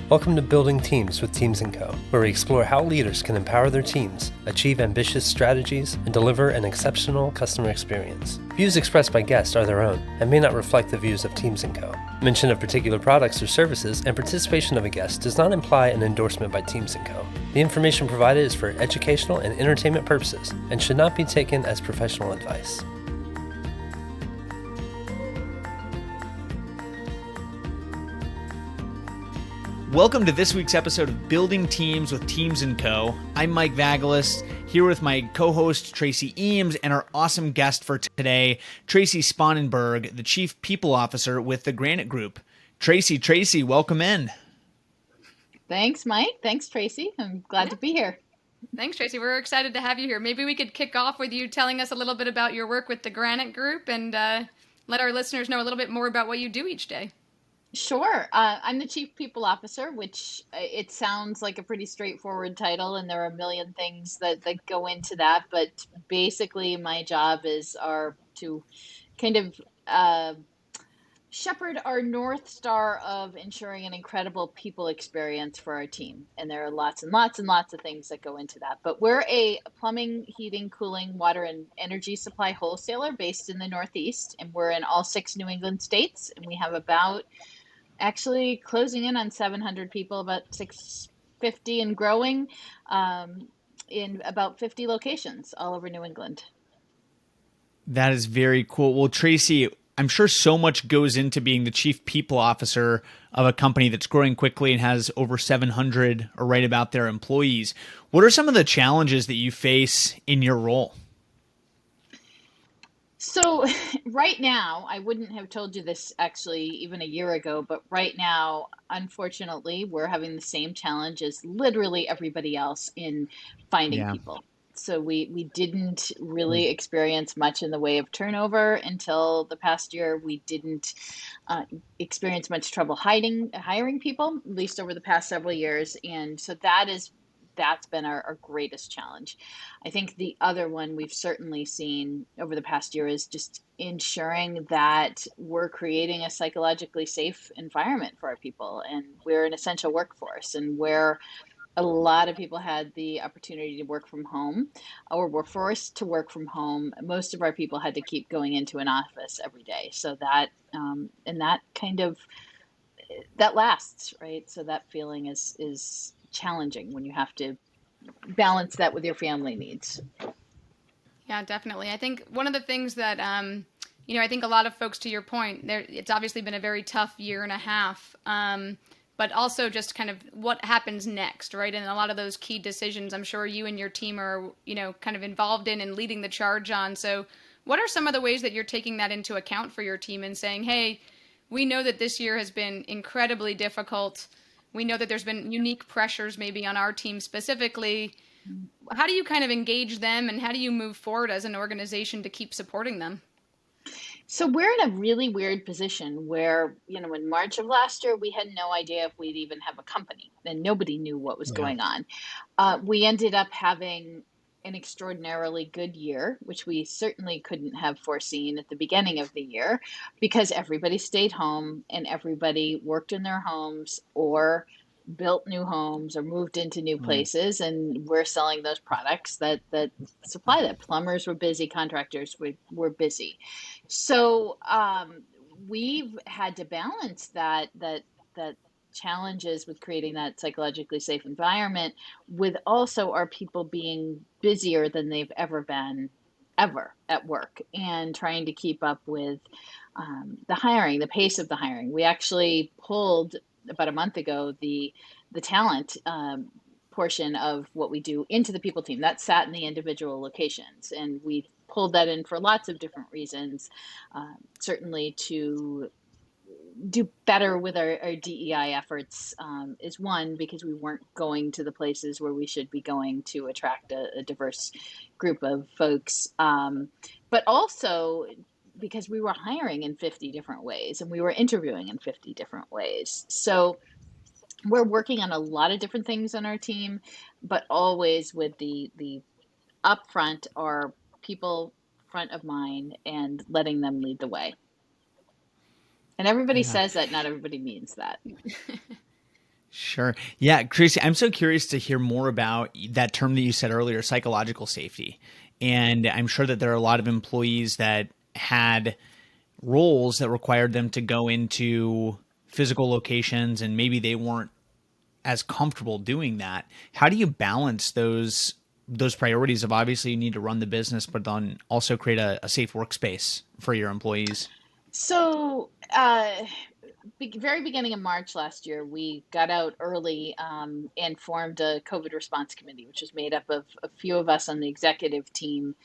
Welcome to Building Teams with Teams & Co., where we explore how leaders can empower their teams, achieve ambitious strategies, and deliver an exceptional customer experience. Views expressed by guests are their own and may not reflect the views of Teams & Co. Mention of particular products or services and participation of a guest does not imply an endorsement by Teams & Co. The information provided is for educational and entertainment purposes and should not be taken as professional advice. Welcome to this week's episode of Building Teams with Teams & Co. I'm Mike Vagelis, here with my co-host Tracie Eames and our awesome guest for today, Tracie Sponenberg, the Chief People Officer with the Granite Group. Tracie, welcome in. Thanks, Mike. Thanks, Tracie. I'm glad to be here. Thanks, Tracie. We're excited to have you here. Maybe we could kick off with you telling us a little bit about your work with the Granite Group and let our listeners know a little bit more about what you do each day. Sure. I'm the Chief People Officer, which it sounds like a pretty straightforward title, and there are a million things that go into that. But basically, my job is to kind of shepherd our North Star of ensuring an incredible people experience for our team. And there are lots and lots and lots of things that go into that. But we're a plumbing, heating, cooling, water, and energy supply wholesaler based in the Northeast. And we're in all 6 New England states. And we have actually closing in on 700 people, about 650 and growing, in about 50 locations all over New England. That is very cool. Well, Tracie, I'm sure so much goes into being the Chief People Officer of a company that's growing quickly and has over 700 or right about their employees. What are some of the challenges that you face in your role? So right now, I wouldn't have told you this actually even a year ago, but right now, unfortunately, we're having the same challenge as literally everybody else in finding people. So we didn't really experience much in the way of turnover until the past year. We didn't experience much trouble hiring people, at least over the past several years. And so that's been our greatest challenge. I think the other one we've certainly seen over the past year is just ensuring that we're creating a psychologically safe environment for our people. And we're an essential workforce, and where a lot of people had the opportunity to work from home or were forced to work from home, most of our people had to keep going into an office every day. So that, and that kind of, that lasts, right? So that feeling is challenging when you have to balance that with your family needs. Yeah, definitely. I think one of the things that, I think a lot of folks, to your point, it's obviously been a very tough year and a half, but also just kind of what happens next, right? And a lot of those key decisions, I'm sure you and your team are, kind of involved in and leading the charge on. So what are some of the ways that you're taking that into account for your team and saying, hey, we know that this year has been incredibly difficult. We know that there's been unique pressures maybe on our team specifically. How do you kind of engage them, and how do you move forward as an organization to keep supporting them? So we're in a really weird position where, in March of last year, we had no idea if we'd even have a company, and nobody knew what was going on. We ended up having an extraordinarily good year, which we certainly couldn't have foreseen at the beginning of the year, because everybody stayed home and everybody worked in their homes or built new homes or moved into new places. And we're selling those products that supply that. Plumbers were busy, contractors were busy. So we've had to balance that challenges with creating that psychologically safe environment with also our people being busier than they've ever been at work, and trying to keep up with the pace of the hiring. We actually pulled about a month ago the talent portion of what we do into the people team that sat in the individual locations, and we pulled that in for lots of different reasons, certainly to do better with our DEI efforts is one, because we weren't going to the places where we should be going to attract a diverse group of folks, but also because we were hiring in 50 different ways and we were interviewing in 50 different ways. So we're working on a lot of different things on our team, but always with the upfront are people front of mind and letting them lead the way. And everybody says that, not everybody means that. Sure. Yeah, Tracie, I'm so curious to hear more about that term that you said earlier, psychological safety. And I'm sure that there are a lot of employees that had roles that required them to go into physical locations and maybe they weren't as comfortable doing that. How do you balance those priorities of obviously you need to run the business, but then also create a safe workspace for your employees? So, very beginning of March last year, we got out early and formed a COVID response committee, which was made up of a few of us on the executive team.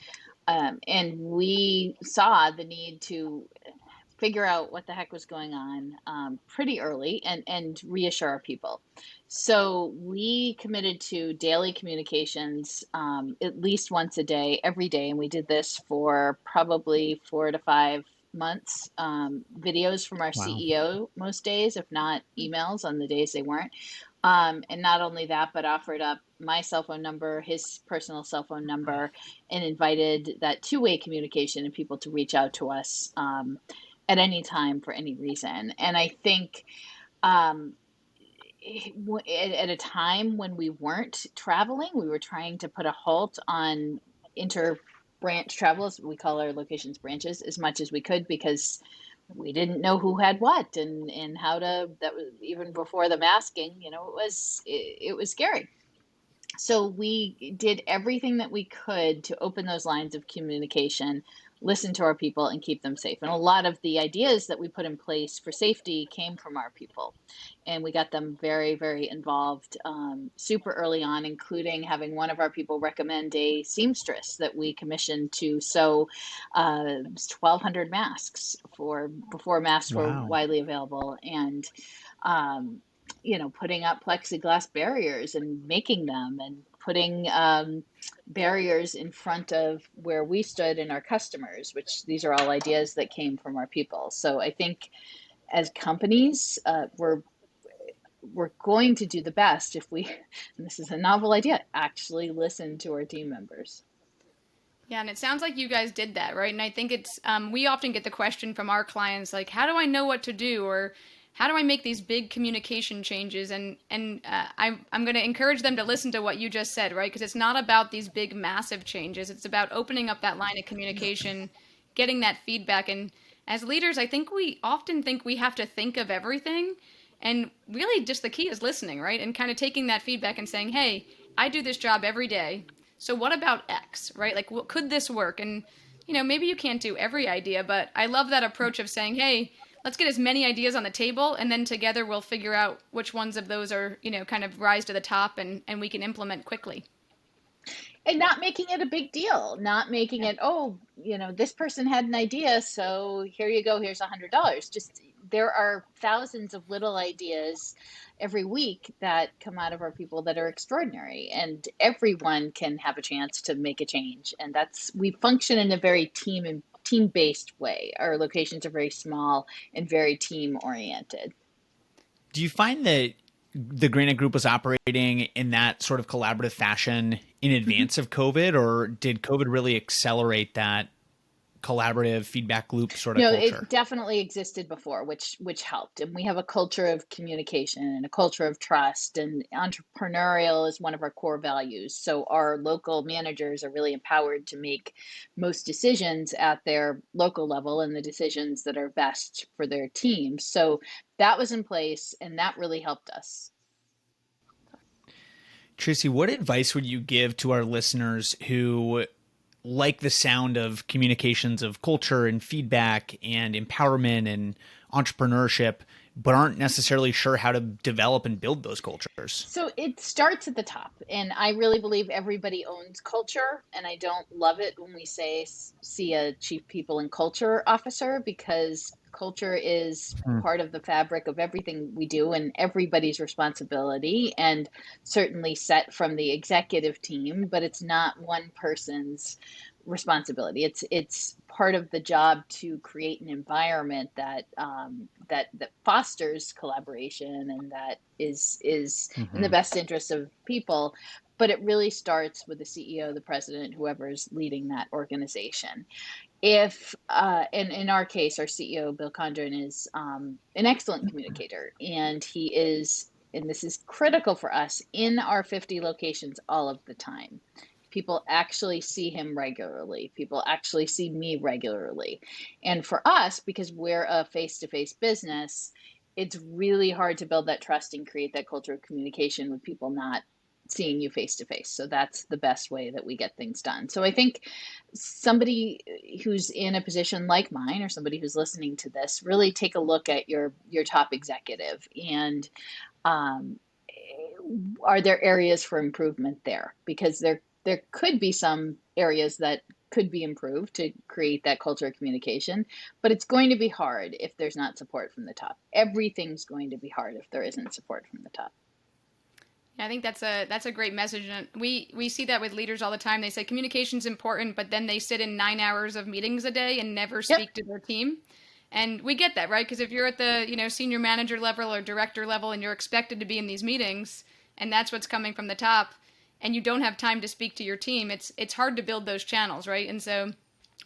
And we saw the need to figure out what the heck was going on pretty early and reassure our people. So we committed to daily communications at least once a day, every day. And we did this for probably 4 to 5 months. Videos from our Wow. CEO most days, if not emails on the days they weren't. And not only that, but offered up my cell phone number, his personal cell phone number, and invited that two-way communication and people to reach out to us at any time for any reason. And I think um, at a time when we weren't traveling, we were trying to put a halt on inter-branch travel, as we call our locations branches, as much as we could because we didn't know who had what and how to. That was even before the masking. It was scary. So we did everything that we could to open those lines of communication, listen to our people, and keep them safe. And a lot of the ideas that we put in place for safety came from our people. And we got them very, very involved super early on, including having one of our people recommend a seamstress that we commissioned to sew 1,200 masks before masks were Wow. widely available. And um, putting up plexiglass barriers and making them and putting barriers in front of where we stood and our customers, which these are all ideas that came from our people. So I think as companies, we're going to do the best if we, and this is a novel idea, actually listen to our team members. Yeah, and it sounds like you guys did that, right? And I think it's we often get the question from our clients like, how do I know what to do, or how do I make these big communication changes? And I'm going to encourage them to listen to what you just said, right? Because it's not about these big, massive changes. It's about opening up that line of communication, getting that feedback. And as leaders, I think we often think we have to think of everything, and really just the key is listening, right? And kind of taking that feedback and saying, hey, I do this job every day. So what about X, right? Like, could this work? And, maybe you can't do every idea, but I love that approach of saying, hey, let's get as many ideas on the table, and then together we'll figure out which ones of those are, kind of rise to the top and we can implement quickly. And not making it a big deal, not making it, oh, this person had an idea, so here you go, here's $100. Just there are thousands of little ideas every week that come out of our people that are extraordinary, and everyone can have a chance to make a change. And we function in a very team-based way. Our locations are very small and very team oriented. Do you find that the Granite Group was operating in that sort of collaborative fashion in advance of COVID, or did COVID really accelerate that collaborative feedback loop sort of No, culture? it definitely existed before, which helped. And we have a culture of communication and a culture of trust, and entrepreneurial is one of our core values. So our local managers are really empowered to make most decisions at their local level and the decisions that are best for their team. So that was in place, and that really helped us. Tracie, what advice would you give to our listeners who like the sound of communications of culture and feedback and empowerment and entrepreneurship, but aren't necessarily sure how to develop and build those cultures? So it starts at the top, and I really believe everybody owns culture. And I don't love it when we see a chief people and culture officer, because culture is Hmm. part of the fabric of everything we do and everybody's responsibility, and certainly set from the executive team, but it's not one person's responsibility. It's part of the job to create an environment that fosters collaboration and that is in the Mm-hmm. best interest of people. But it really starts with the CEO, the president, whoever's leading that organization. If and in our case, our CEO Bill Condren is an excellent communicator, and he is and this is critical for us, in our 50 locations all of the time. People actually see him regularly. People actually see me regularly. And for us, because we're a face-to-face business, it's really hard to build that trust and create that culture of communication with people not seeing you face to face. So that's the best way that we get things done. So I think somebody who's in a position like mine, or somebody who's listening to this, really take a look at your top executive, and um, are there areas for improvement there? Because there could be some areas that could be improved to create that culture of communication, but it's going to be hard if there's not support from the top. Everything's going to be hard if there isn't support from the top. Yeah, I think that's a great message, and we see that with leaders all the time. They say communication's important, but then they sit in 9 hours of meetings a day and never speak to their team. And we get that, right? Because if you're at the senior manager level or director level and you're expected to be in these meetings, and that's what's coming from the top, and you don't have time to speak to your team, it's hard to build those channels, right? And so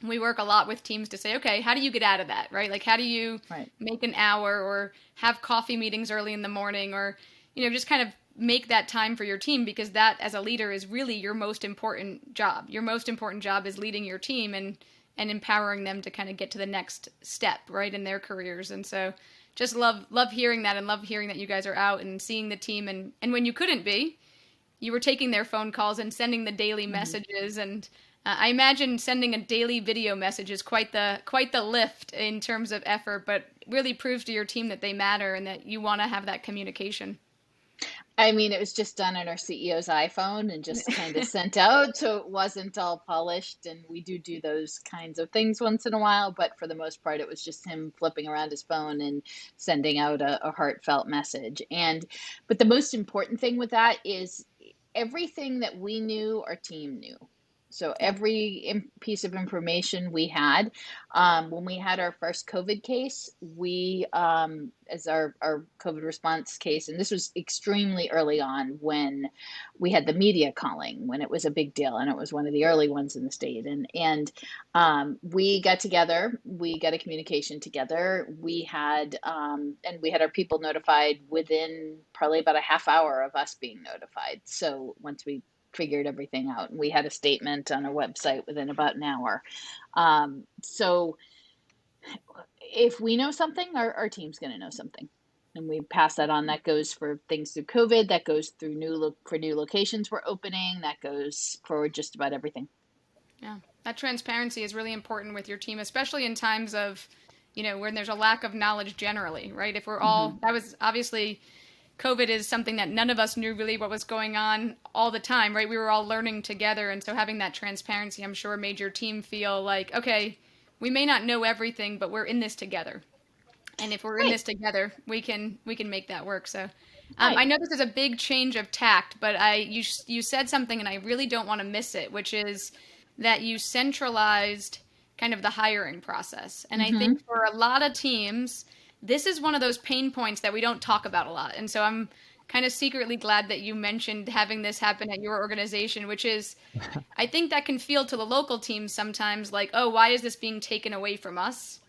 we work a lot with teams to say, okay, how do you get out of that, right? Like, how do you make an hour or have coffee meetings early in the morning, or just kind of make that time for your team, because that, as a leader, is really your most important job. Your most important job is leading your team and empowering them to kind of get to the next step, right, in their careers. And so just love hearing that, and love hearing that you guys are out and seeing the team. And when you couldn't be, you were taking their phone calls and sending the daily messages. And I imagine sending a daily video message is quite the lift in terms of effort, but really proves to your team that they matter and that you want to have that communication. I mean, it was just done on our CEO's iPhone and just kind of sent out, so it wasn't all polished. And we do those kinds of things once in a while, but for the most part, it was just him flipping around his phone and sending out a heartfelt message. But the most important thing with that is everything that we knew, our team knew. So every piece of information we had, when we had our first COVID case, we, as our COVID response case, and this was extremely early on when we had the media calling, when it was a big deal, and it was one of the early ones in the state. And we got together, we got a communication together. We had, and we had our people notified within probably about a half hour of us being notified. So once we figured everything out, and we had a statement on our website within about an hour. So if we know something, our team's going to know something, and we pass that on. That goes for things through COVID, that goes through new locations we're opening, that goes for just about everything. Yeah, that transparency is really important with your team, especially in times of when there's a lack of knowledge generally, right? If we're all that was obviously, COVID is something that none of us knew really what was going on all the time, right? We were all learning together. And so having that transparency, I'm sure, made your team feel like, okay, we may not know everything, but we're in this together. And if we're in this together, we can make that work. So I know this is a big change of tact, but you said something, and I really don't want to miss it, which is that you centralized kind of the hiring process. And I think for a lot of teams, this is one of those pain points that we don't talk about a lot. And so I'm kind of secretly glad that you mentioned having this happen at your organization, which is, I think that can feel to the local teams sometimes like, oh, why is this being taken away from us?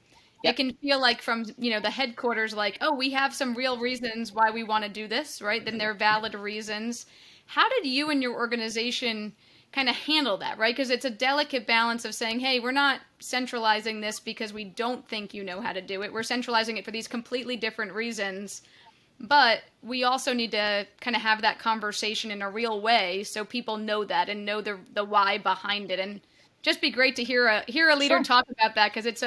Yep. It can feel like from, the headquarters, like, oh, we have some real reasons why we want to do this, right? Then they're valid reasons. How did you and your organization kind of handle that, right? Because it's a delicate balance of saying, hey, we're not centralizing this because we don't think you know how to do it. We're centralizing it for these completely different reasons. But we also need to kind of have that conversation in a real way so people know that and know the why behind it. And just be great to hear a leader talk about that, because it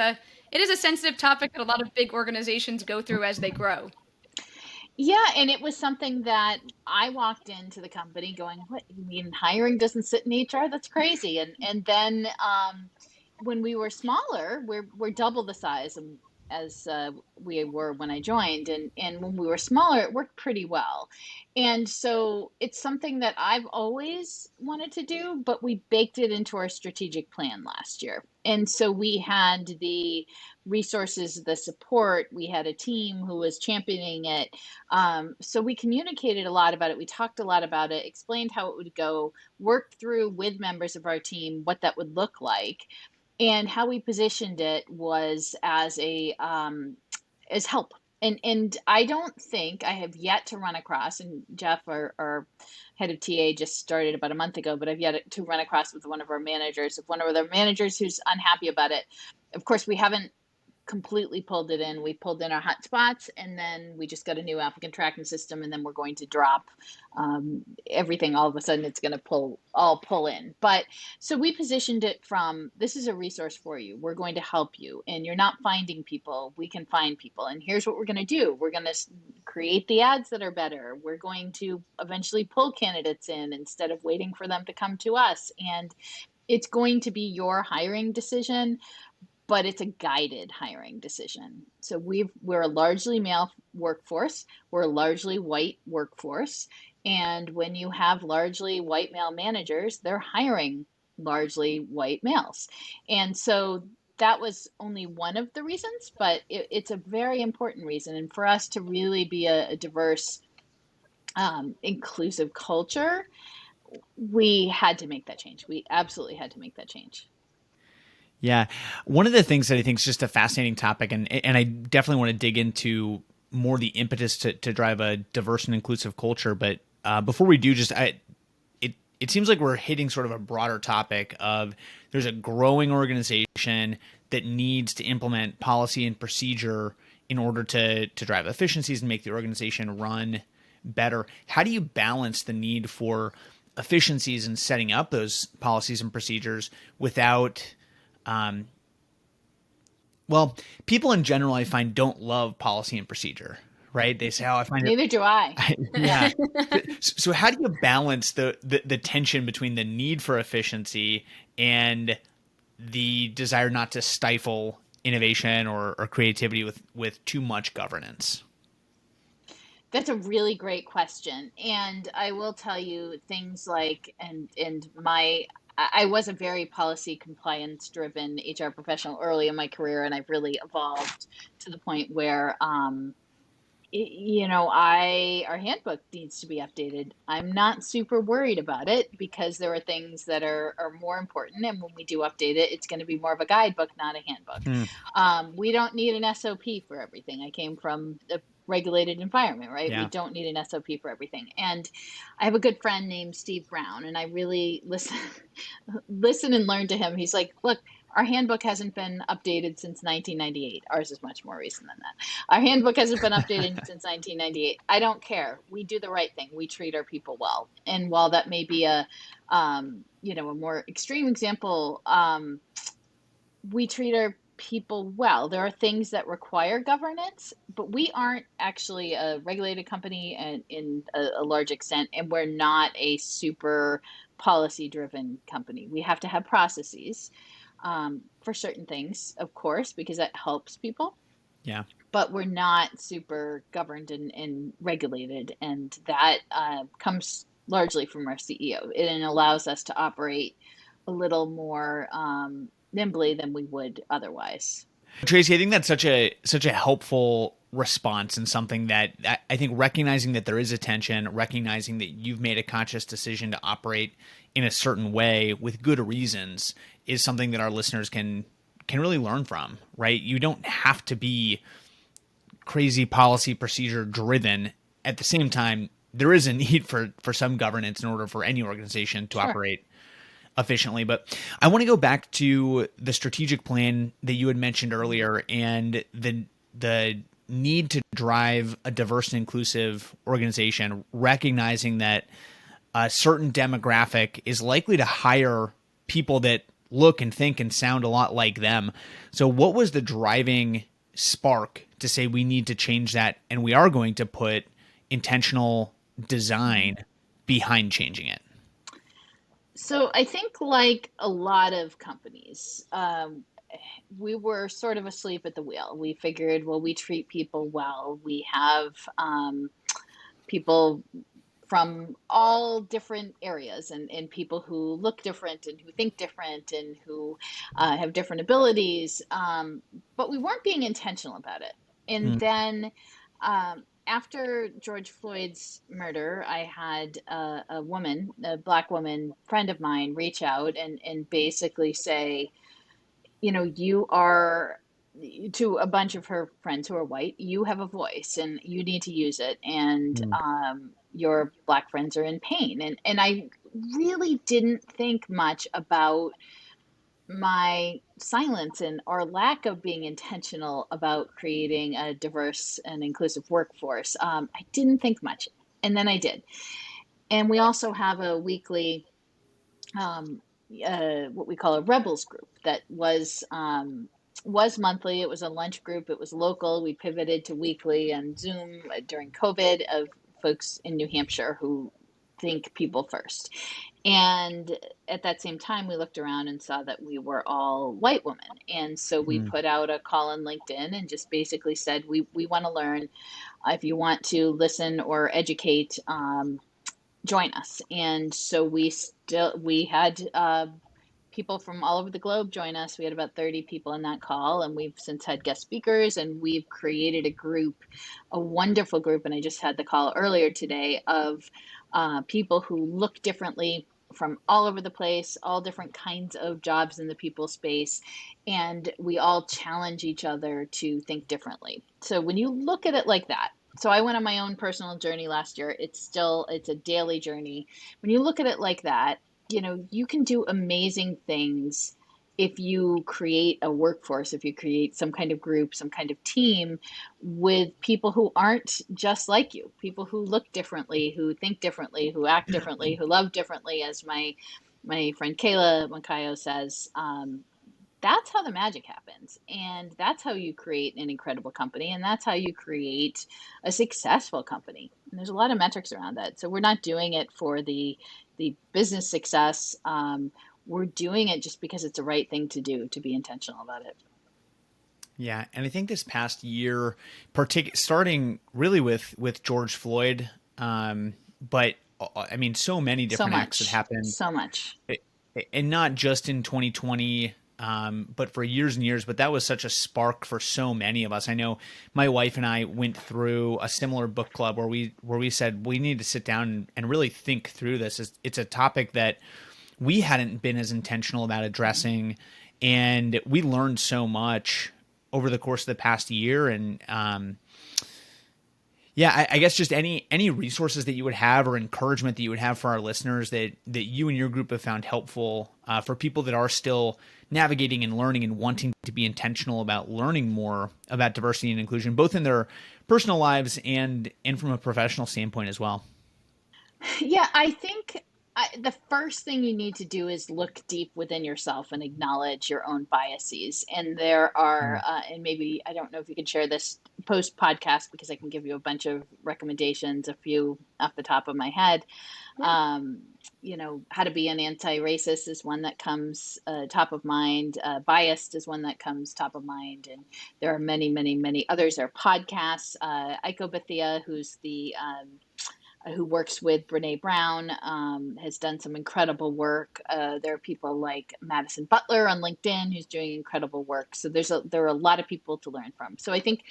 is a sensitive topic that a lot of big organizations go through as they grow. Yeah, and it was something that I walked into the company going, "What, you mean hiring doesn't sit in HR? That's crazy." And then when we were smaller, we're double the size as we were when I joined, and when we were smaller, it worked pretty well. And so it's something that I've always wanted to do, but we baked it into our strategic plan last year. And so we had the resources, the support, we had a team who was championing it. So we communicated a lot about it. We talked a lot about it, explained how it would go, worked through with members of our team what that would look like. And how we positioned it was as as help. And I don't think I have yet to run across, and Jeff, our head of TA, just started about a month ago, but I've yet to run across with one of our managers, who's unhappy about it. Of course, we haven't completely pulled it in. We pulled in our hot spots, and then we just got a new applicant tracking system, and then we're going to drop everything. All of a sudden, it's going to pull in. But so we positioned it from, this is a resource for you. We're going to help you, and you're not finding people. We can find people, and here's what we're going to do. We're going to create the ads that are better. We're going to eventually pull candidates in instead of waiting for them to come to us, and it's going to be your hiring decision, but it's a guided hiring decision. So we're a largely male workforce. We're a largely white workforce. And when you have largely white male managers, they're hiring largely white males. And so that was only one of the reasons, but it's a very important reason. And for us to really be a diverse, inclusive culture, we had to make that change. We absolutely had to make that change. Yeah. One of the things that I think is just a fascinating topic, and I definitely want to dig into more the impetus to drive a diverse and inclusive culture. But before we do, it seems like we're hitting sort of a broader topic of there's a growing organization that needs to implement policy and procedure in order to drive efficiencies and make the organization run better. How do you balance the need for efficiencies in setting up those policies and procedures without well, people in general, I find, don't love policy and procedure, right? They say, "Oh, I find Neither do I." Yeah. So how do you balance the tension between the need for efficiency and the desire not to stifle innovation or creativity with too much governance? That's a really great question. And I will tell you things like, I was a very policy compliance driven HR professional early in my career, and I've really evolved to the point where, our handbook needs to be updated. I'm not super worried about it because there are things that are more important. And when we do update it, it's going to be more of a guidebook, not a handbook. We don't need an SOP for everything. I came from a regulated environment, right? Yeah. We don't need an SOP for everything. And I have a good friend named Steve Brown, and I really listen and learn to him. He's like, look, our handbook hasn't been updated since 1998. Ours is much more recent than that. Our handbook hasn't been updated since 1998. I don't care. We do the right thing. We treat our people well. And while that may be a more extreme example, we treat our people well. There are things that require governance, but we aren't actually a regulated company in a large extent, and we're not a super policy-driven company. We have to have processes for certain things, of course, because that helps people. Yeah. But we're not super governed and regulated, and that comes largely from our CEO. It allows us to operate a little more nimbly than we would otherwise. Tracie, I think that's such a helpful response, and something that I think recognizing that there is a tension, recognizing that you've made a conscious decision to operate in a certain way with good reasons is something that our listeners can really learn from, right? You don't have to be crazy policy procedure driven. At the same time, there is a need for some governance in order for any organization to operate efficiently. But I want to go back to the strategic plan that you had mentioned earlier and the need to drive a diverse and inclusive organization, recognizing that a certain demographic is likely to hire people that look and think and sound a lot like them. So what was the driving spark to say we need to change that, and we are going to put intentional design behind changing it? So I think, like a lot of companies, we were sort of asleep at the wheel. We figured, well, we treat people well. We have people from all different areas, and people who look different and who think different and who have different abilities. But we weren't being intentional about it. And then after George Floyd's murder, I had a Black woman friend of mine, reach out and basically say, you are to a bunch of her friends who are white, you have a voice and you need to use it. And your black friends are in pain. And I really didn't think much about my silence and or lack of being intentional about creating a diverse and inclusive workforce. I didn't think much, and then I did. And we also have a weekly, um, what we call a rebels group that was monthly. It was a lunch group. It was local. We pivoted to weekly on Zoom during COVID of folks in New Hampshire who think people first. And at that same time, we looked around and saw that we were all white women. And so we put out a call on LinkedIn and just basically said, we want to learn. If you want to listen or educate, join us. And so we had people from all over the globe join us. We had about 30 people in that call, and we've since had guest speakers, and we've created a group, a wonderful group. And I just had the call earlier today of people who look differently from all over the place, all different kinds of jobs in the people space. And we all challenge each other to think differently. So when you look at it like that, so I went on my own personal journey last year. It's a daily journey. When you look at it like that, you can do amazing things if you create a workforce, if you create some kind of group, some kind of team with people who aren't just like you, people who look differently, who think differently, who act differently, who love differently, as my friend Kayla Moncayo says. That's how the magic happens. And that's how you create an incredible company. And that's how you create a successful company. And there's a lot of metrics around that. So we're not doing it for the business success. We're doing it just because it's the right thing to do, to be intentional about it. Yeah, and I think this past year, starting really with George Floyd, but I mean, so many different acts that happened. So much. And not just in 2020, but for years and years. But that was such a spark for so many of us. I know my wife and I went through a similar book club where we said we need to sit down and really think through this. It's a topic that we hadn't been as intentional about addressing, and we learned so much over the course of the past year. And yeah, I guess just any resources that you would have or encouragement that you would have for our listeners that you and your group have found helpful for people that are still navigating and learning and wanting to be intentional about learning more about diversity and inclusion, both in their personal lives and from a professional standpoint as well. Yeah, I think the first thing you need to do is look deep within yourself and acknowledge your own biases. And there are, and maybe, I don't know if you can share this post podcast, because I can give you a bunch of recommendations, a few off the top of my head. How to be an anti-racist is one that comes top of mind. Biased is one that comes top of mind. And there are many, many, many others. There are podcasts. Iko Bethia, who works with Brene Brown, has done some incredible work. There are people like Madison Butler on LinkedIn who's doing incredible work. So there are a lot of people to learn from. So I think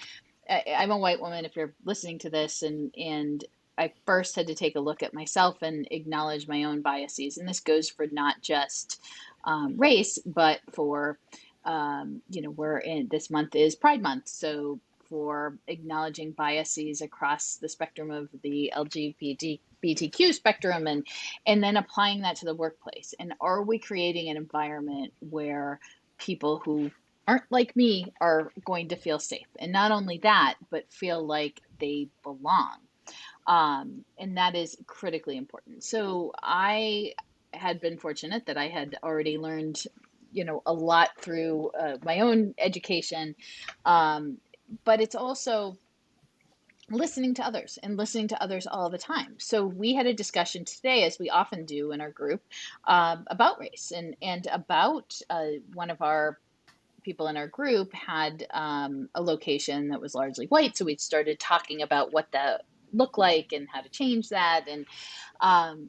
I'm a white woman, if you're listening to this, and I first had to take a look at myself and acknowledge my own biases. And this goes for not just race, but for, this month is Pride Month. So for acknowledging biases across the spectrum of the LGBTQ spectrum, and then applying that to the workplace. And are we creating an environment where people who aren't like me are going to feel safe? And not only that, but feel like they belong. And that is critically important. So I had been fortunate that I had already learned, a lot through my own education. But it's also listening to others and listening to others all the time. So we had a discussion today, as we often do in our group, about race and about one of our people in our group had a location that was largely white. So we started talking about what that looked like and how to change that. And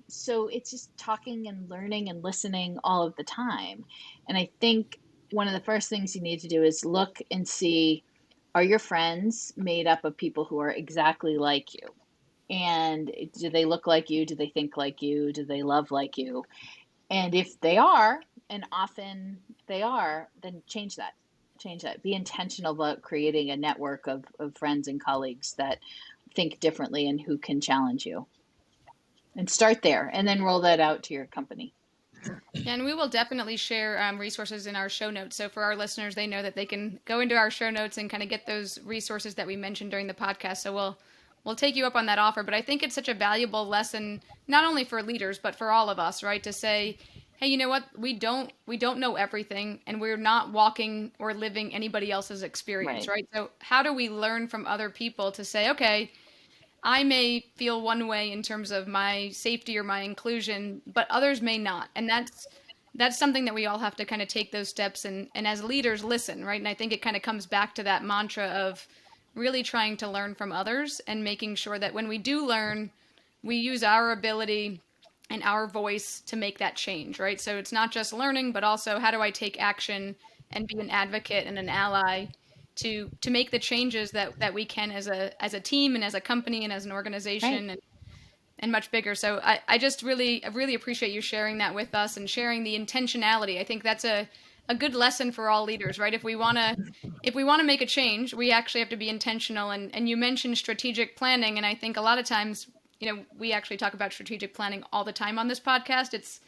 so it's just talking and learning and listening all of the time. And I think one of the first things you need to do is look and see, are your friends made up of people who are exactly like you? And do they look like you? Do they think like you? Do they love like you? And if they are, and often they are, then change that. Change that. Be intentional about creating a network of friends and colleagues that think differently and who can challenge you. And start there and then roll that out to your company. Yeah, and we will definitely share resources in our show notes. So for our listeners, they know that they can go into our show notes and kind of get those resources that we mentioned during the podcast. So we'll take you up on that offer. But I think it's such a valuable lesson, not only for leaders, but for all of us, right? To say, hey, you know what? We don't know everything, and we're not walking or living anybody else's experience, right? So how do we learn from other people to say, okay, I may feel one way in terms of my safety or my inclusion, but others may not. And that's something that we all have to kind of take those steps and as leaders listen, right? And I think it kind of comes back to that mantra of really trying to learn from others and making sure that when we do learn, we use our ability and our voice to make that change, right? So it's not just learning, but also how do I take action and be an advocate and an ally to make the changes that we can as a team and as a company and as an organization, Right. and much bigger. So I just really appreciate you sharing that with us and sharing the intentionality. I think that's a good lesson for all leaders, right? If we want to make a change, we actually have to be intentional. And you mentioned strategic planning, and I think a lot of times, we actually talk about strategic planning all the time on this podcast. It's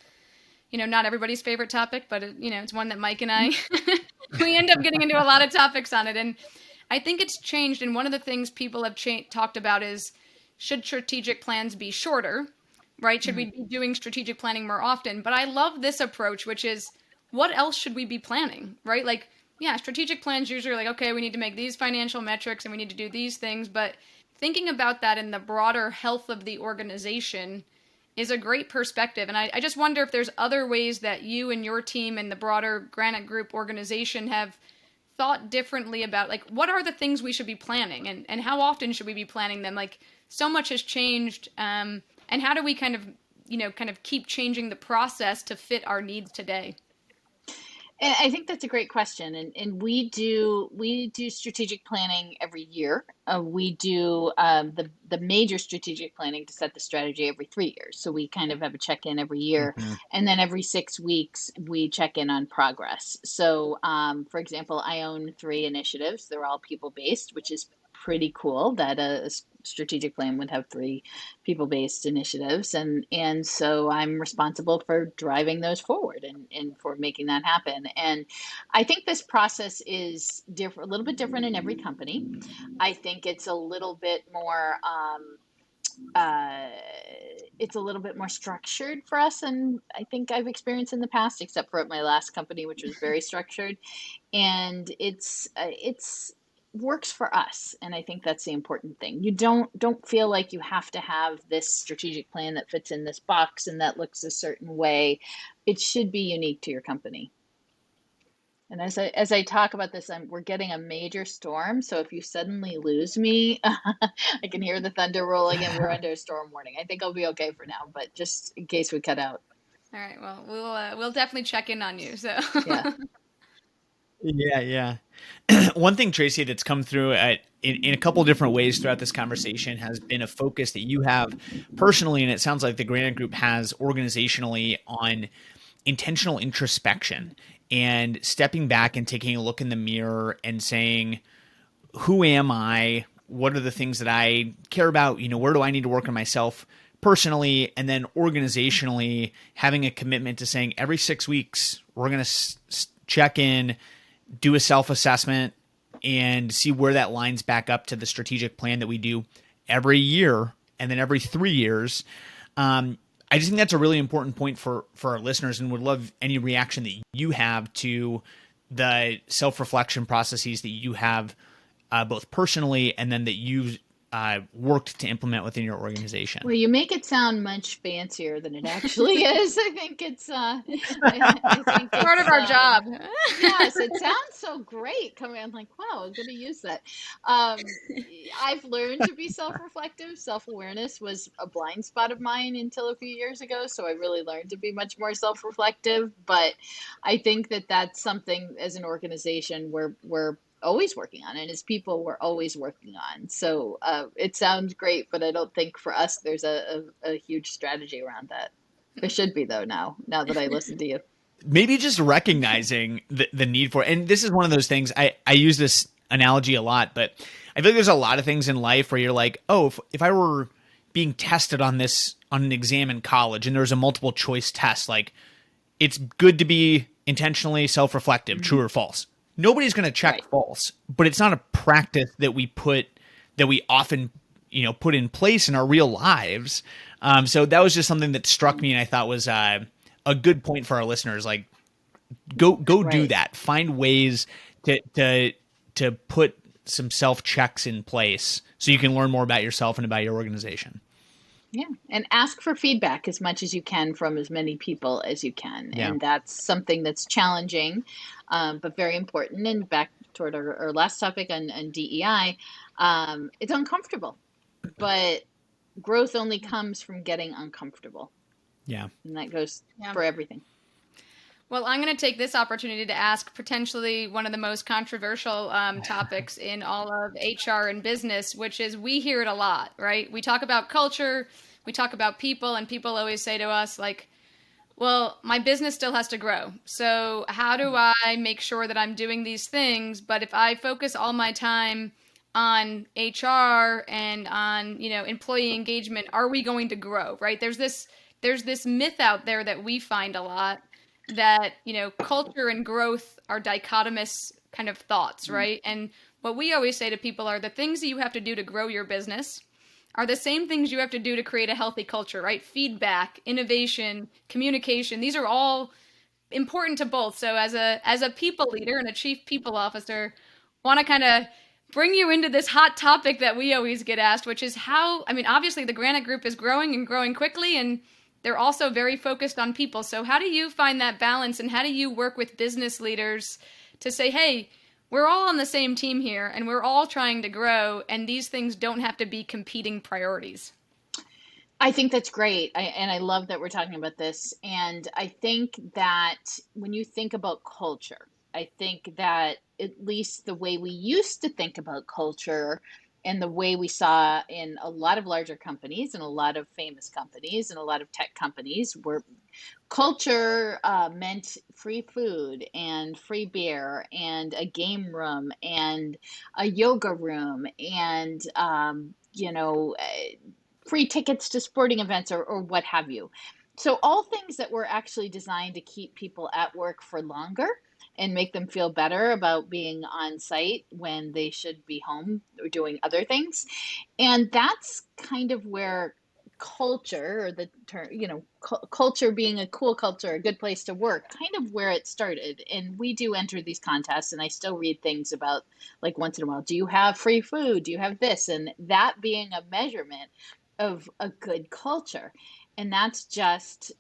not everybody's favorite topic, but it's one that Mike and I we end up getting into a lot of topics on it. And I think it's changed. And one of the things people have talked about is, should strategic plans be shorter, right? Should we be doing strategic planning more often? But I love this approach, which is, what else should we be planning, right? Like, yeah, strategic plans usually are like, okay, we need to make these financial metrics and we need to do these things. But thinking about that in the broader health of the organization is a great perspective. And I just wonder if there's other ways that you and your team and the broader Granite Group organization have thought differently about, like, what are the things we should be planning and how often should we be planning them? Like, so much has changed. And how do we kind of keep changing the process to fit our needs today? And I think that's a great question. And we do strategic planning every year. We do the major strategic planning to set the strategy every 3 years. So we kind of have a check-in every year. Mm-hmm. And then every 6 weeks, we check in on progress. So, for example, I own 3 initiatives. They're all people-based, which is pretty cool that a strategic plan would have 3 people-based initiatives. And so I'm responsible for driving those forward and for making that happen. And I think this process is different, a little bit different in every company. I think it's a little bit more structured for us, and I think I've experienced in the past, except for at my last company, which was very structured. And it's works for us, and I think that's the important thing. You don't feel like you have to have this strategic plan that fits in this box and that looks a certain way. It should be unique to your company. And as I talk about this, we're getting a major storm, so if you suddenly lose me, I can hear the thunder rolling, and we're under a storm warning. I think I'll be okay for now, but just in case we cut out. All right. Well, we'll definitely check in on you. So Yeah. Yeah. One thing, Tracie, that's come through in a couple different ways throughout this conversation has been a focus that you have personally, and it sounds like the Granite Group has organizationally, on intentional introspection and stepping back and taking a look in the mirror and saying, who am I? What are the things that I care about? Where do I need to work on myself personally? And then organizationally, having a commitment to saying every 6 weeks, we're going to check in, do a self-assessment, and see where that lines back up to the strategic plan that we do every year and then every 3 years. I just think that's a really important point for our listeners, and would love any reaction that you have to the self-reflection processes that you have both personally and then that you've worked to implement within your organization. Well, you make it sound much fancier than it actually is. I think it's I think part of our job. Yes, it sounds so great. I'm like, wow, I'm going to use that. I've learned to be self-reflective. Self-awareness was a blind spot of mine until a few years ago, so I really learned to be much more self-reflective. But I think that that's something as an organization we're always working on, and as people we're always working on. So it sounds great, but I don't think for us there's a huge strategy around that. There should be, though, now that I listen to you. maybe just recognizing the need for it. And this is one of those things, I use this analogy a lot, but I feel like there's a lot of things in life where you're like, oh, if I were being tested on an exam in college and there was a multiple choice test, like it's good to be intentionally self-reflective, true or false. Nobody's going to check false, but it's not a practice that we often, put in place in our real lives. So that was just something that struck me and I thought was a good point for our listeners. Like go do that. Find ways to put some self-checks in place so you can learn more about yourself and about your organization. Yeah. And ask for feedback as much as you can from as many people as you can. Yeah. And that's something that's challenging, but very important. And back toward our last topic on DEI, it's uncomfortable, but growth only comes from getting uncomfortable. Yeah. And that goes for everything. Well, I'm going to take this opportunity to ask potentially one of the most controversial topics in all of HR and business, which is we hear it a lot, right? We talk about culture, we talk about people, and people always say to us like, well, my business still has to grow. So how do I make sure that I'm doing these things? But if I focus all my time on HR and on, employee engagement, are we going to grow, right? There's this myth out there that we find a lot that, culture and growth are dichotomous kind of thoughts, right? And what we always say to people are the things that you have to do to grow your business are the same things you have to do to create a healthy culture, right? Feedback, innovation, communication, these are all important to both. So as a people leader and a chief people officer, want to kind of bring you into this hot topic that we always get asked, which is obviously the Granite Group is growing and growing quickly, and they're also very focused on people. So how do you find that balance, and how do you work with business leaders to say, hey, we're all on the same team here and we're all trying to grow, and these things don't have to be competing priorities? I think that's great. And I love that we're talking about this. And I think that when you think about culture, I think that at least the way we used to think about culture and the way we saw in a lot of larger companies and a lot of famous companies and a lot of tech companies, where culture meant free food and free beer and a game room and a yoga room and, free tickets to sporting events or what have you. So all things that were actually designed to keep people at work for longer and make them feel better about being on site when they should be home or doing other things. And that's kind of where culture, or the term, culture being a cool culture, a good place to work, kind of where it started. And we do enter these contests, and I still read things about, like, once in a while, do you have free food? Do you have this? And that being a measurement of a good culture. And that's just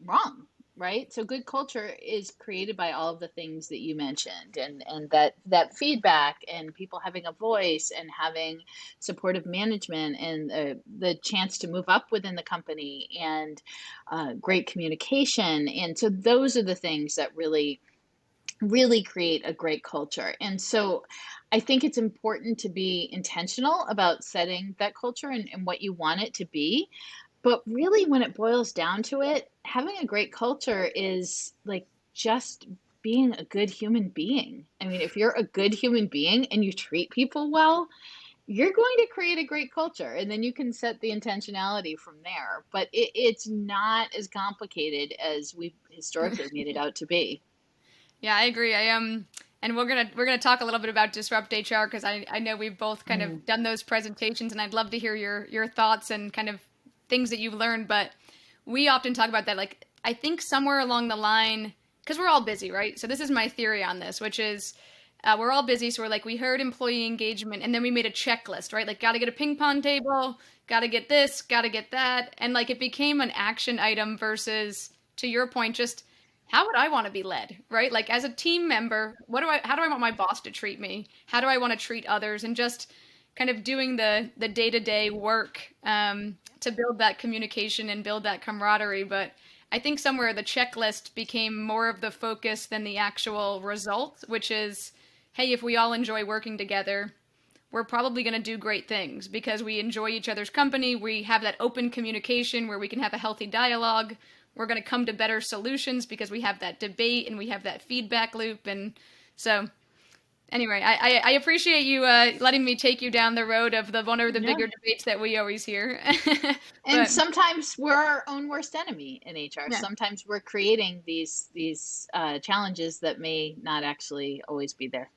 wrong. Right. So good culture is created by all of the things that you mentioned, and that feedback and people having a voice and having supportive management and the chance to move up within the company and great communication. And so those are the things that really, really create a great culture. And so I think it's important to be intentional about setting that culture and what you want it to be. But really, when it boils down to it, having a great culture is like just being a good human being. I mean, if you're a good human being and you treat people well, you're going to create a great culture, and then you can set the intentionality from there. But it's not as complicated as we've historically made it out to be. Yeah, I agree. And we're gonna talk a little bit about Disrupt HR, because I know we've both kind of done those presentations, and I'd love to hear your thoughts and kind of things that you've learned. But we often talk about that, like, I think somewhere along the line, because we're all busy, right? So this is my theory on this, which is we're all busy. So we're like, we heard employee engagement, and then we made a checklist, right? Like, got to get a ping pong table, got to get this, got to get that. And like, it became an action item versus, to your point, just how would I want to be led, right? Like, as a team member, how do I want my boss to treat me? How do I want to treat others? And just kind of doing the day-to-day work to build that communication and build that camaraderie. But I think somewhere the checklist became more of the focus than the actual result, which is, hey, if we all enjoy working together, we're probably going to do great things because we enjoy each other's company. We have that open communication where we can have a healthy dialogue. we're going to come to better solutions because we have that debate and we have that feedback loop. And so anyway, I appreciate you letting me take you down the road of one of the bigger debates that we always hear. And sometimes we're our own worst enemy in HR. Yeah. Sometimes we're creating these challenges that may not actually always be there.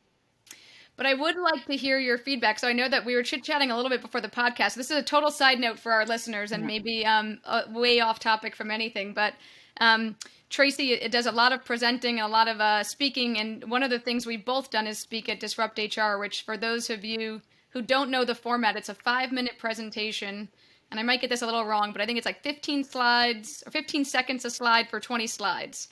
But I would like to hear your feedback. So I know that we were chit-chatting a little bit before the podcast. This is a total side note for our listeners and maybe way off topic from anything. But Tracie, it does a lot of presenting, a lot of speaking. And one of the things we've both done is speak at Disrupt HR, which for those of you who don't know the format, it's a 5-minute presentation. And I might get this a little wrong, but I think it's like 15 slides or 15 seconds a slide for 20 slides.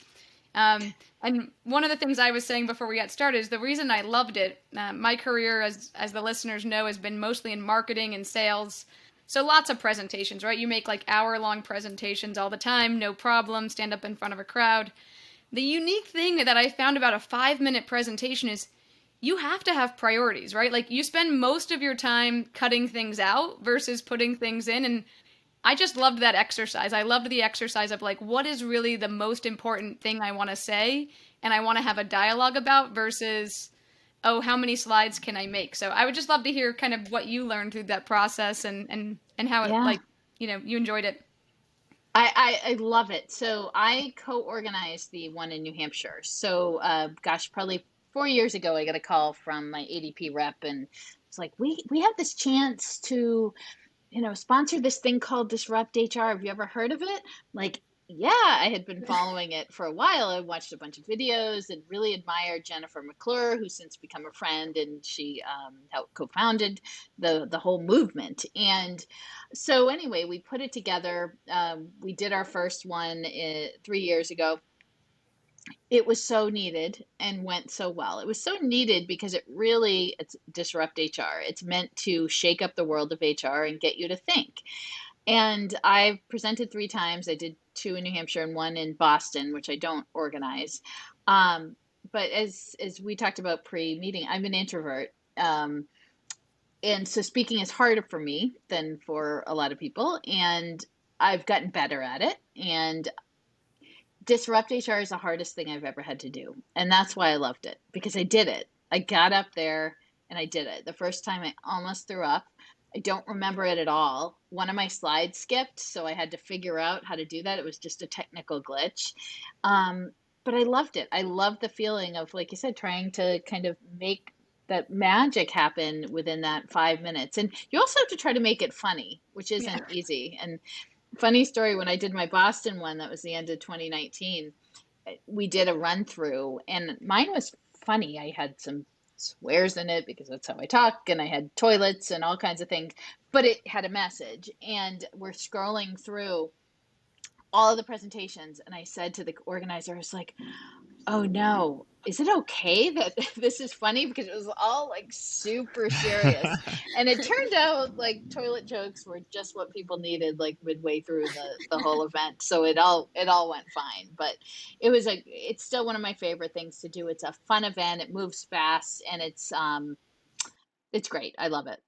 And one of the things I was saying before we got started is the reason I loved it. My career, as the listeners know, has been mostly in marketing and sales. So lots of presentations, right? You make like hour-long presentations all the time, no problem, stand up in front of a crowd. The unique thing that I found about a 5-minute presentation is you have to have priorities, right? Like you spend most of your time cutting things out versus putting things in. And I just loved that exercise. I loved the exercise of like, what is really the most important thing I want to say and I want to have a dialogue about versus, oh, how many slides can I make? So I would just love to hear kind of what you learned through that process and how it like, you enjoyed it. I love it. So I co-organized the one in New Hampshire. So probably 4 years ago, I got a call from my ADP rep and it's like, we have this chance to sponsor this thing called Disrupt HR. Have you ever heard of it? Like, yeah, I had been following it for a while. I watched a bunch of videos and really admired Jennifer McClure, who's since become a friend, and she helped co-founded the whole movement. And so anyway, we put it together. We did our first one 3 years ago. It was so needed and went so well. It was so needed because it's Disrupt HR. It's meant to shake up the world of HR and get you to think. And I've presented 3 times. I did 2 in New Hampshire and 1 in Boston, which I don't organize. But as we talked about pre-meeting, I'm an introvert. And so speaking is harder for me than for a lot of people. And I've gotten better at it. And Disrupt HR is the hardest thing I've ever had to do. And that's why I loved it, because I did it. I got up there and I did it. The first time I almost threw up. I don't remember it at all. One of my slides skipped, so I had to figure out how to do that. It was just a technical glitch. But I loved it. I loved the feeling of, like you said, trying to kind of make that magic happen within that 5 minutes. And you also have to try to make it funny, which isn't easy. And funny story, when I did my Boston one, that was the end of 2019, we did a run through and mine was funny. I had some swears in it because that's how I talk, and I had toilets and all kinds of things, but it had a message. And we're scrolling through all of the presentations, and I said to the organizer, I was like, oh no, is it okay that this is funny? Because it was all like super serious. And it turned out like toilet jokes were just what people needed like midway through the whole event. So it all went fine. But it's still one of my favorite things to do. It's a fun event. It moves fast and it's great. I love it.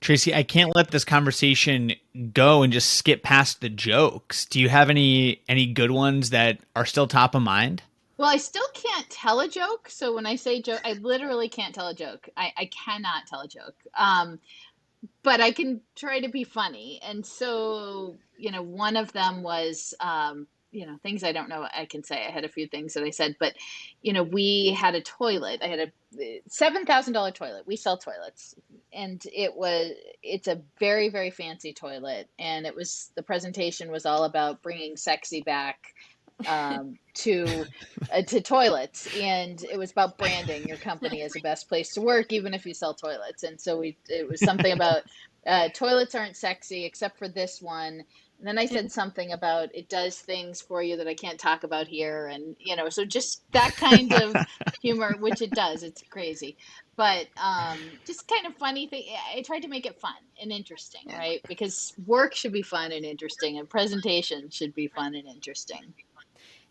Tracie, I can't let this conversation go and just skip past the jokes. Do you have any good ones that are still top of mind? Well, I still can't tell a joke. So when I say joke, I literally can't tell a joke. I cannot tell a joke. But I can try to be funny. And so, one of them was, things I don't know I can say. I had a few things that I said, but, we had a toilet. I had a $7,000 toilet. We sell toilets. And it's a very, very fancy toilet. And the presentation was all about bringing sexy back to toilets, and it was about branding your company as the best place to work, even if you sell toilets. And so it was something about toilets aren't sexy except for this one. And then I said something about it does things for you that I can't talk about here, and so just that kind of humor, which it does. It's crazy, but just kind of funny thing. I tried to make it fun and interesting, right? Because work should be fun and interesting, and presentation should be fun and interesting.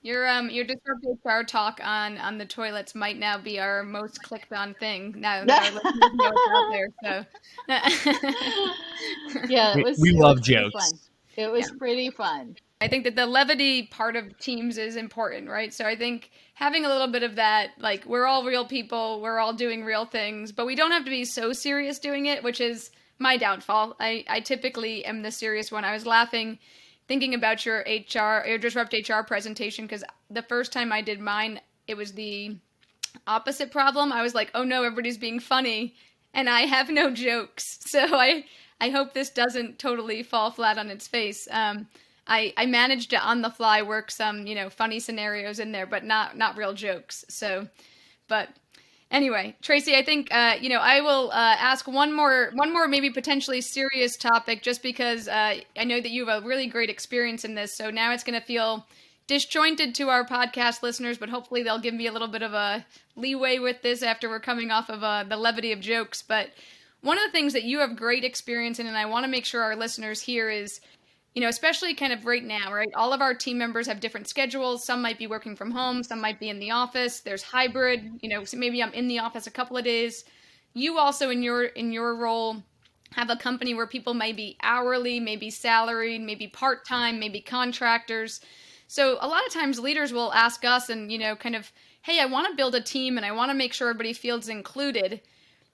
Your Disrupt HR talk on the toilets might now be our most clicked on thing now that our listeners know it's out there. So Yeah, we love pretty jokes. fun. It was pretty fun. I think that the levity part of teams is important, right? So I think having a little bit of that, like we're all real people, we're all doing real things, but we don't have to be so serious doing it, which is my downfall. I typically am the serious one. I was laughing thinking about your Disrupt HR presentation, because the first time I did mine, it was the opposite problem. I was like, oh no, everybody's being funny and I have no jokes. So I hope this doesn't totally fall flat on its face. I managed to on the fly work some, funny scenarios in there, but not real jokes. So, but anyway, Tracie, I think, I will ask one more maybe potentially serious topic, just because I know that you have a really great experience in this. So now it's going to feel disjointed to our podcast listeners, but hopefully they'll give me a little bit of a leeway with this after we're coming off of the levity of jokes. But one of the things that you have great experience in, and I want to make sure our listeners hear, is especially kind of right now, right? All of our team members have different schedules. Some might be working from home. Some might be in the office. There's hybrid, so maybe I'm in the office a couple of days. You also in your role have a company where people may be hourly, maybe salaried, maybe part-time, maybe contractors. So a lot of times leaders will ask us and, kind of, hey, I want to build a team and I want to make sure everybody feels included.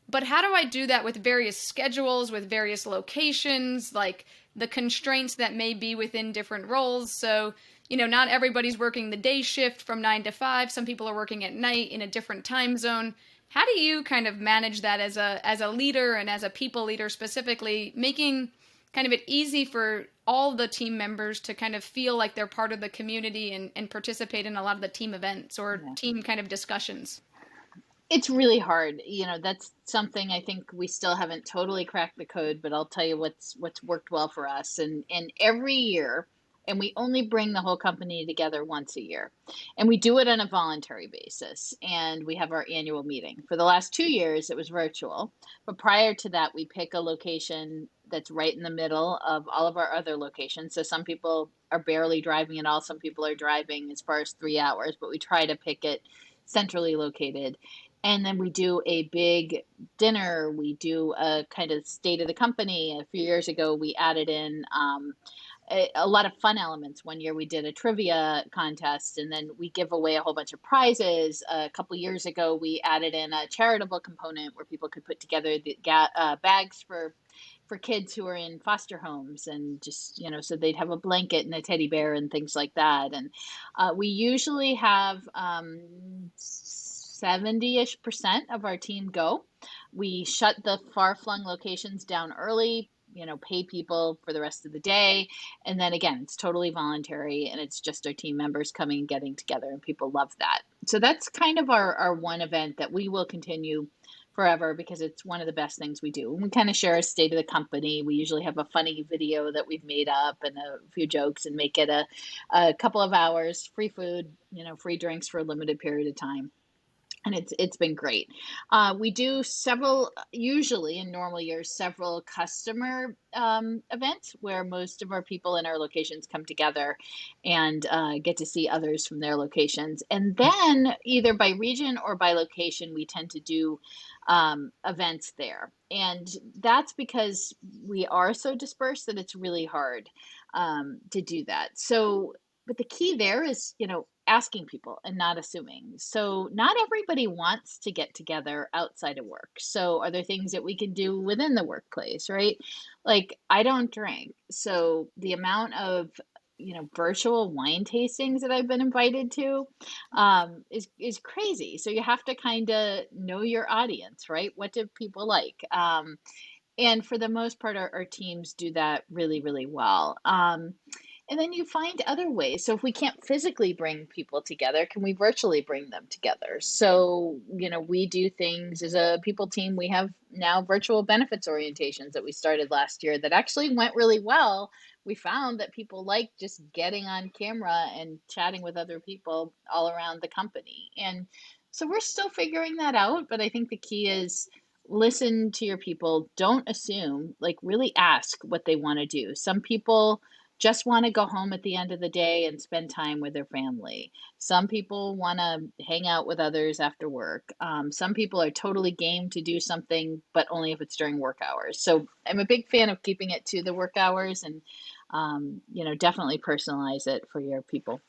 But how do I do that with various schedules, with various locations, like the constraints that may be within different roles? So, not everybody's working the day shift from 9 to 5. Some people are working at night in a different time zone. How do you kind of manage that as a leader and as a people leader specifically, making kind of it easy for all the team members to kind of feel like they're part of the community and participate in a lot of the team events or team kind of discussions? It's really hard. That's something I think we still haven't totally cracked the code, but I'll tell you what's worked well for us. And every year, and we only bring the whole company together once a year. And we do it on a voluntary basis. And we have our annual meeting. For the last 2 years, it was virtual. But prior to that, we pick a location that's right in the middle of all of our other locations. So some people are barely driving at all. Some people are driving as far as 3 hours, but we try to pick it centrally located. And then we do a big dinner. We do a kind of state of the company. A few years ago, we added in a lot of fun elements. One year we did a trivia contest, and then we give away a whole bunch of prizes. A couple years ago, we added in a charitable component where people could put together the bags for kids who are in foster homes, and just, so they'd have a blanket and a teddy bear and things like that. And we usually have 70-ish% of our team go. We shut the far-flung locations down early, pay people for the rest of the day. And then again, it's totally voluntary, and it's just our team members coming and getting together, and people love that. So that's kind of our one event that we will continue forever, because it's one of the best things we do. And we kind of share a state of the company. We usually have a funny video that we've made up and a few jokes, and make it a couple of hours, free food, free drinks for a limited period of time. And it's been great. We do usually in normal years, several customer events where most of our people in our locations come together and get to see others from their locations. And then either by region or by location, we tend to do events there. And that's because we are so dispersed that it's really hard to do that. So, but the key there is, asking people and not assuming. So not everybody wants to get together outside of work. So are there things that we can do within the workplace, right? Like, I don't drink. So the amount of, virtual wine tastings that I've been invited to is crazy. So you have to kind of know your audience, right? What do people like? And for the most part, our teams do that really, really well. And then you find other ways. So if we can't physically bring people together, can we virtually bring them together? So, we do things as a people team. We have now virtual benefits orientations that we started last year that actually went really well. We found that people like just getting on camera and chatting with other people all around the company. And so we're still figuring that out. But I think the key is listen to your people. Don't assume, like really ask what they want to do. Some people just want to go home at the end of the day and spend time with their family. Some people want to hang out with others after work. Some people are totally game to do something, but only if it's during work hours. So I'm a big fan of keeping it to the work hours. And definitely personalize it for your people.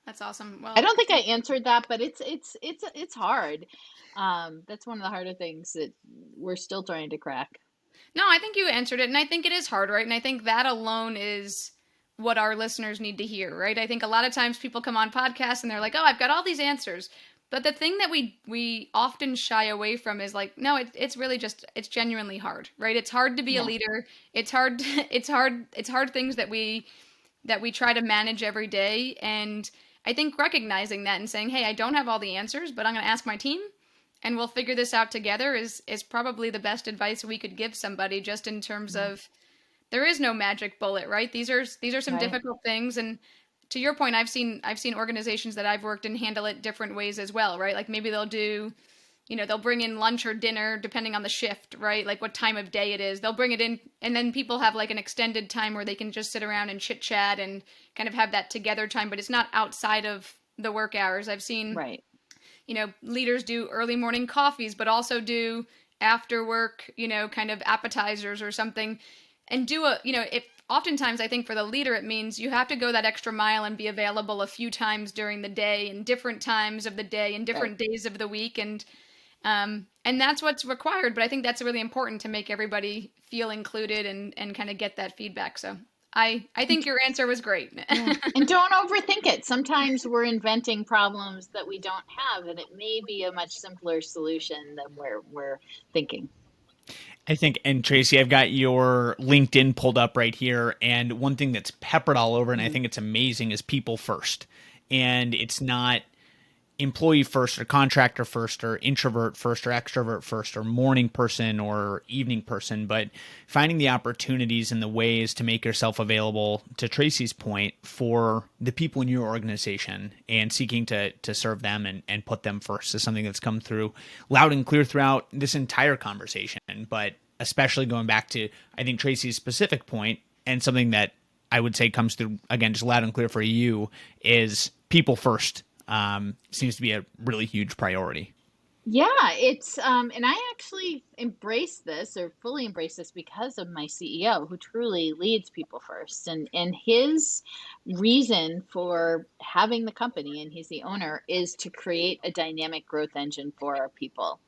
That's awesome. Well, I don't think I answered that, but it's hard. That's one of the harder things that we're still trying to crack. No, I think you answered it, and I think it is hard, right? And I think that alone is what our listeners need to hear, right? I think a lot of times people come on podcasts and they're like, "Oh, I've got all these answers," but the thing that we often shy away from is like, no, it's really just it's genuinely hard, right? It's hard to be a leader. It's hard. It's hard things that we try to manage every day, and I think recognizing that and saying, "Hey, I don't have all the answers, but I'm going to ask my team." And we'll figure this out together is probably the best advice we could give somebody, just in terms of there is no magic bullet, right? These are some difficult things, and to your point, I've seen organizations that I've worked in handle it different ways as well, right? Like maybe they'll do, they'll bring in lunch or dinner depending on the shift, right? Like what time of day it is. They'll bring it in, and then people have like an extended time where they can just sit around and chit chat and kind of have that together time, but it's not outside of the work hours. I've seen leaders do early morning coffees, but also do after work, kind of appetizers or something, and do if oftentimes I think for the leader, it means you have to go that extra mile and be available a few times during the day and different times of the day and different days of the week. And that's what's required. But I think that's really important to make everybody feel included and kind of get that feedback. So I think your answer was great. Yeah. And don't overthink it. Sometimes we're inventing problems that we don't have, and it may be a much simpler solution than we're thinking. I think, and Tracie, I've got your LinkedIn pulled up right here, and one thing that's peppered all over, and I think it's amazing, is people first. And it's not employee first or contractor first or introvert first or extrovert first or morning person or evening person, but finding the opportunities and the ways to make yourself available, to Tracie's point, for the people in your organization and seeking to serve them and put them first is something that's come through loud and clear throughout this entire conversation. But especially going back to, I think, Tracie's specific point, and something that I would say comes through, again, just loud and clear for you, is people first. Seems to be a really huge priority. Yeah, it's and I actually fully embrace this because of my CEO, who truly leads people first. And his reason for having the company, and he's the owner, is to create a dynamic growth engine for our people.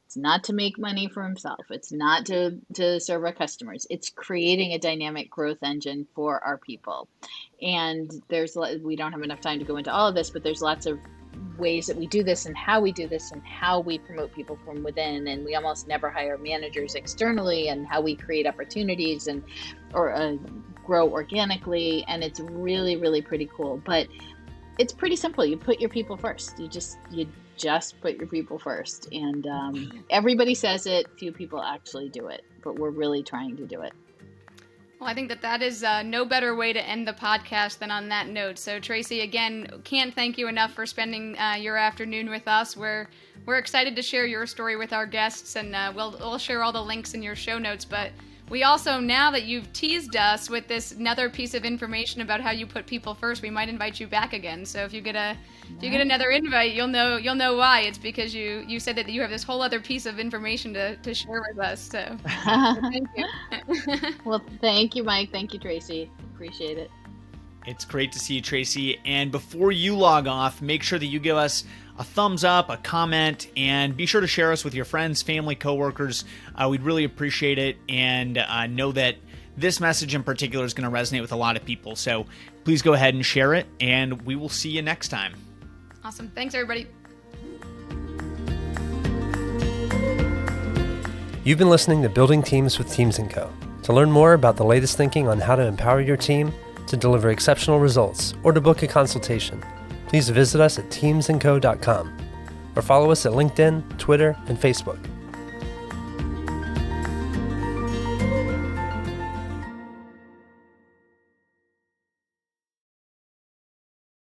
It's not to make money for himself. It's not to serve our customers. It's creating a dynamic growth engine for our people. And we don't have enough time to go into all of this, but there's lots of ways that we do this and how we do this and how we promote people from within. And we almost never hire managers externally, and how we create opportunities or grow organically. And it's really, really pretty cool. But it's pretty simple. You put your people first. You just put your people first. And everybody says it, few people actually do it, but we're really trying to do it. Well, I think that is no better way to end the podcast than on that note. So Tracie, again, can't thank you enough for spending your afternoon with us. We're excited to share your story with our guests, and we'll share all the links in your show notes. But we also, now that you've teased us with this another piece of information about how you put people first, we might invite you back again. So if you get another invite, you'll know why. It's because you said that you have this whole other piece of information to share with us. So thank you. Well, thank you, Mike. Thank you, Tracie. Appreciate it. It's great to see you, Tracie. And before you log off, make sure that you give us a thumbs up, a comment, and be sure to share us with your friends, family, coworkers. We'd really appreciate it, and know that this message in particular is going to resonate with a lot of people. So please go ahead and share it, and we will see you next time. Awesome. Thanks, everybody. You've been listening to Building Teams with Teams & Co. To learn more about the latest thinking on how to empower your team to deliver exceptional results, or to book a consultation, please visit us at teamsandco.com or follow us at LinkedIn, Twitter, and Facebook.